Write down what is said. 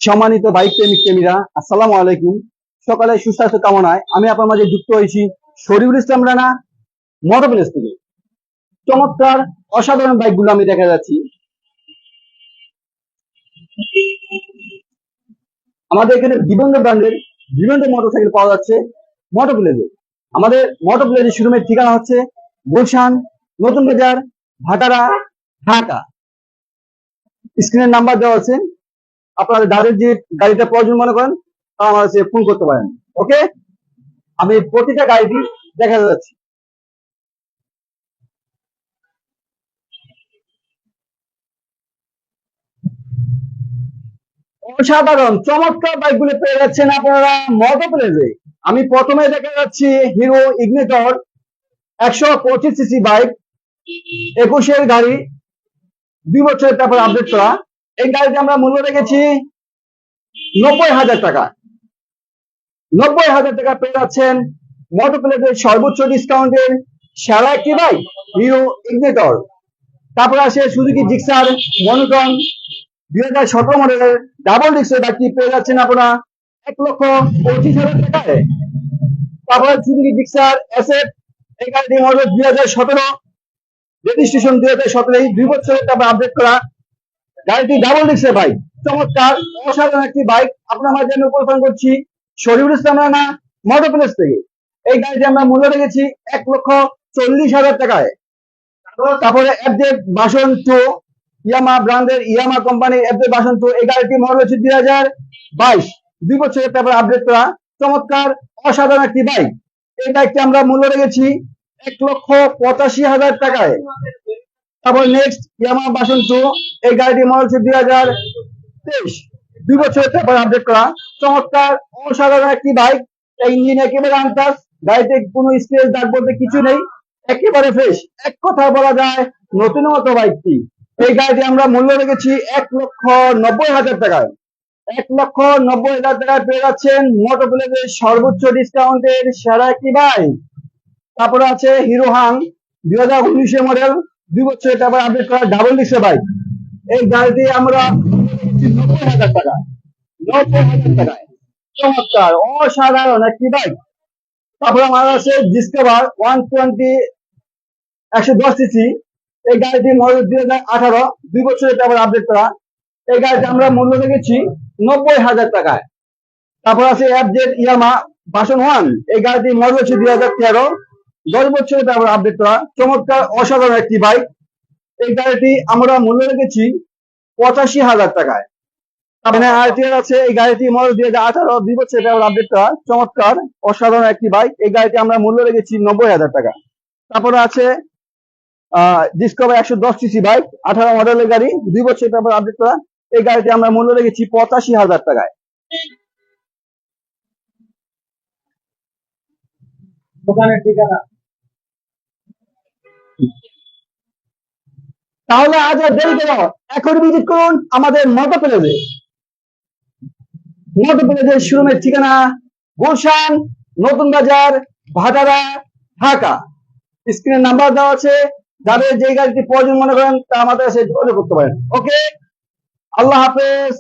সম্মানিত বাইক প্রেমিক প্রেমীরা, আসসালামু আলাইকুম। সকালে সুস্বাস্থ্য কামনায় আমি আপনার মাঝে যুক্ত হয়েছি শরীফুল ইসলাম রানা মোটর প্লেস থেকে। চমৎকার অসাধারণ বাইকগুলো আমি দেখা যাচ্ছি। আমাদের এখানে বিভিন্ন ব্র্যান্ডের বিভিন্ন মোটরসাইকেল পাওয়া যাচ্ছে মোটর প্লেসে। আমাদের মোটর প্লেসের শোরুমের ঠিকানা হচ্ছে গুলশান, নতুন বাজার, ভাটারা, ঢাকা। স্ক্রিনের নাম্বার দেওয়া আছে, আপনারা যাদের যে গাড়িটা প্রয়োজন মনে করেন তারা আমার কাছে ফোন করতে পারেন। ওকে, আমি প্রতিটা গাড়ি দেখা যাচ্ছি। অসাধারণ চমৎকার বাইকগুলো পেয়ে যাচ্ছেন আপনারা মোটর প্লেসে। আমি প্রথমে দেখা যাচ্ছি হিরো ইগনিটর 125 সিসি বাইক, 21-এর গাড়ি, 2 বছরের তারপর আপডেট করা। এই গাড়িতে আমরা মূল্য রেখেছি 90,000 টাকা। 90,000 টাকা পেয়ে যাচ্ছেন মোটর প্লেসের সর্বোচ্চ ডিসকাউন্টের সেরা একটি বাইক হিরো ইগনিটর। তারপর আসে সুজুকি জিক্সার মনোটন 2017 মডেলের ডাবল ডিস্কের বাইকটি পেয়ে যাচ্ছেন আপনারা 1,25,000 টাকায়। তারপরে সুজুকি জিক্সার এসএফ, এই গাড়িটি মডেল 2017, রেজিস্ট্রেশন 2017, 2 বছরের তারপর আপডেট করা। গাড়িটি ডাবল ডিস্কের বাইক, চমৎকার অসাধারণ একটি বাইক আপনার মাঝে আমি উপস্থাপন করছি শরীফুল ইসলাম রানা মোটর প্লেস থেকে। এই গাড়িটি আমরা মূল্য রেখেছি 1,40,000 টাকায়। তারপরে এফজেড ভার্সন 2, ইয়ামা ব্র্যান্ডের ইয়ামা কোম্পানির এফজেড ভার্সন 2, এই গাড়িটি মডেল হচ্ছে 2022, 2 বছরের তারপর আপডেট করা। চমৎকার অসাধারণ একটি বাইক। এই বাইকটি আমরা মূল্য রেখেছি 1,85,000 টাকায়। তারপর নেক্সট ইয়ামা ভার্সন 2, এই গাড়িটি মডেল হচ্ছে 2023, 2 বছরের তারপর আপডেট করা। চমৎকার অসাধারণ একটি বাইক। ইঞ্জিন একেবারে আনটাচ, গাড়িতে কোনো স্ক্র্যাচ দাগ বলতে কিছু নেই, একেবারে ফ্রেশ। এক কথা বলা যায় নতুন মতো বাইকটি। এই গাড়িটি আমরা মূল্য রেখেছি 1,90,000 টাকায়। 1,90,000 টাকায় পেয়ে যাচ্ছেন মোটর প্লেসের সর্বোচ্চ ডিসকাউন্টের সেরা একটি বাইক। তারপরে আছে হিরো হাং 2019 মডেল, 2 বছরের তারপর আপডেট করা ডাবল ডিস্কের বাইক। এই গাড়িটি আমরা 90,000 টাকা, 90,000 টাকায়। চমৎকার অসাধারণ একটি বাইক। তারপরে আমার আছে ডিসকভার 110 সিসি, এই গাড়িটি মডেল 2018, 2 বছরের তারপর আপডেট করা। এই গাড়িটি আমরা মূল্য রেখেছি 90,000 টাকায়। তারপর আছে এফজেড ইয়ামা ভার্সন 1, এই গাড়িটি মডেল হচ্ছে 2013, 10 বছরের তারপর আপডেট করা। চমৎকার অসাধারণ একটি বাইক। এই গাড়িটি আমরা মূল্য রেখেছি 85,000 টাকায়। এখানে আরটিআর আছে, এই গাড়িটি মডেল 2018, 2 বছরের তারপর আপডেট করা। চমৎকার অসাধারণ একটি বাইক। এই গাড়িটি আমরা মূল্য রেখেছি 90,000 টাকা। তারপরে আছে ডিসকভার 110 সিসি বাইক, 18 মডেলের গাড়ি, 2 বছরের তারপর আপডেট করা। এই গাড়িটি আমরা মূল্য রেখেছি 85,000 টাকায়। দোকানের ঠিকানা। তাহলে আজ আর দেরি করো, এখন ভিজিট করুন আমাদের মোটর প্লেসে। মোটর প্লেসের শোরুমের ঠিকানা গুলশান, নতুন বাজার, ভাটারা, ঢাকা। স্ক্রিনের নাম্বার দেওয়া আছে, যাদের যে গাড়িটি প্রয়োজন মনে করেন তা আমাদের কাছে যোগাযোগ করতে পারেন। ওকে, আল্লাহ হাফেজ।